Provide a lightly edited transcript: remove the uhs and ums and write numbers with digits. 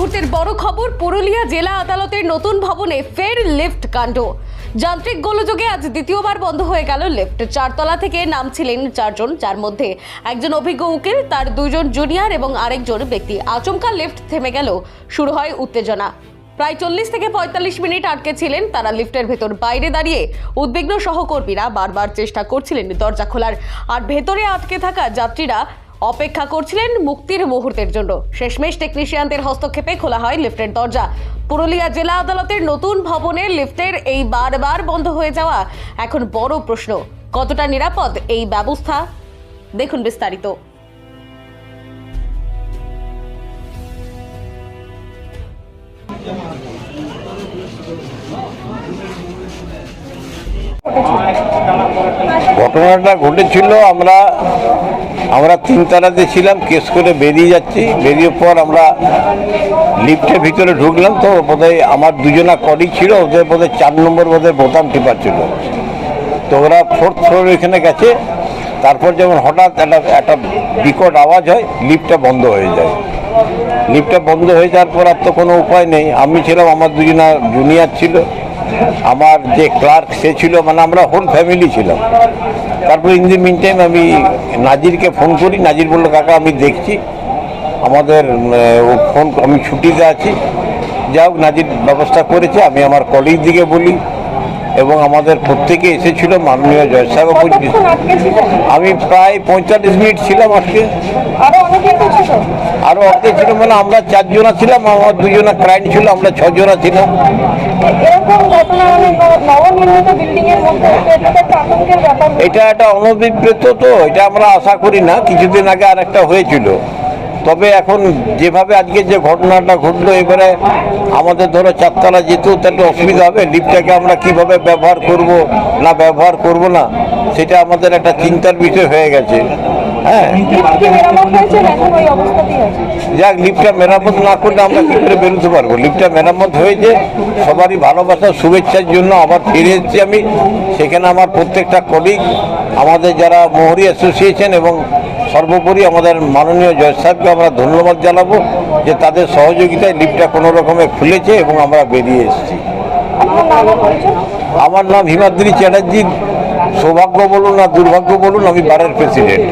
মুহূর্তের বড় খবর, পুরুলিয়া জেলা আদালতের নতুন ভবনে ফের লিফট কাণ্ড। যান্ত্রিক গোলযোগে আজ দ্বিতীয়বার বন্ধ হয়ে গেল লিফট। চারতলা থেকে নামছিলেন চারজন, যার মধ্যে একজন অভিজ্ঞ উকিল, তার দুজন জুনিয়র এবং আরেকজন ব্যক্তি। আচমকা লিফট থেমে গেল, শুরু হয় উত্তেজনা। প্রায় 40 থেকে 45 মিনিট আটকে ছিলেন তারা লিফটের ভেতর। বাইরে দাঁড়িয়ে উদ্বিগ্ন সহকর্মীরা বারবার চেষ্টা করছিলেন দরজা খোলার, আর ভেতরে আটকে থাকা যাত্রীরা অপেক্ষা করছিলেন মুক্তির মুহূর্তের জন্য। শেষমেশ টেকনিশিয়ানদের হস্তক্ষেপে খোলা হয় লিফটের দরজা। পুরুলিয়া জেলা আদালতের নতুন ভবনে লিফটের এই বারবার বন্ধ হয়ে যাওয়া এখন বড় প্রশ্ন। কতটা নিরাপদ এই ব্যবস্থা, দেখুন বিস্তারিত। ঘটনাটা ঘটেছিল, আমরা তিনতলাতে ছিলাম, কেস করে বেরিয়ে যাচ্ছি। বেরিয়ে পর আমরা লিফটের ভিতরে ঢুকলাম, তো বোধহয় আমার দুজনা কলিগ ছিল, ওদের বোধহয় 4 নম্বর বোধহয় বোতাম টিপা ছিল। তো ওরা 4th ফ্লোরে এখানে গেছে। তারপর যেমন হঠাৎ একটা বিকট আওয়াজ হয়, লিফটটা বন্ধ হয়ে যায়। লিফটটা বন্ধ হয়ে যাওয়ার পর আর তো কোনো উপায় নেই। আমি ছিলাম, আমার দুজনা জুনিয়র ছিল, আমার যে ক্লার্ক সে ছিল, মানে আমরা হোল ফ্যামিলি ছিলাম। তারপর ইন দি মিন টাইম আমি নাজিরকে ফোন করি। নাজির বললো, কাকা আমি দেখছি, আমাদের ফোন, আমি ছুটিতে আছি। যাই হোক, নাজির ব্যবস্থা করেছে। আমি আমার কলিগ দিকে বলি এবং আমাদের প্রত্যেকে এসেছিল, মাননীয় জজ সাহেব। আমি প্রায় 45 মিনিট ছিলাম আজকে। আরো অর্ধেক ছিল, মানে আমরা 4 জনা ছিলাম, আমার 2 জনা ক্লায়েন্ট ছিল, আমরা 6 জনা ছিলাম। এটা একটা অনভিপ্রেত, তো এটা আমরা আশা করি না। কিছুদিন আগে আর একটা হয়েছিল। তবে এখন যেভাবে আজকে যে ঘটনাটা ঘটলো, এবারে আমাদের ধরো 4 তলা যেতেও তো একটা অসুবিধা হবে। লিফটটাকে আমরা কিভাবে ব্যবহার করব না ব্যবহার করব না, সেটা আমাদের একটা চিন্তার বিষয় হয়ে গেছে। হ্যাঁ, যাক, লিফটটা মেরামত না করলে আমরা কি করে বেরোতে পারবো? লিফটটা মেরামত হয়েছে, সবারই ভালোবাসা শুভেচ্ছার জন্য আবার ফিরে এসেছি আমি। সেখানে আমার প্রত্যেকটা কলিগ, আমাদের যারা মোহরি অ্যাসোসিয়েশন এবং সর্বোপরি আমাদের মাননীয় জজ সাহেবকে আমরা ধন্যবাদ জানাবো যে তাদের সহযোগিতায় লিফটটা কোনো রকমে খুলেছে এবং আমরা বেরিয়ে এসেছি। আমার নাম হিমাদ্রি চ্যাটার্জি। সৌভাগ্য বলুন আর দুর্ভাগ্য বলুন, আমি বারের প্রেসিডেন্ট।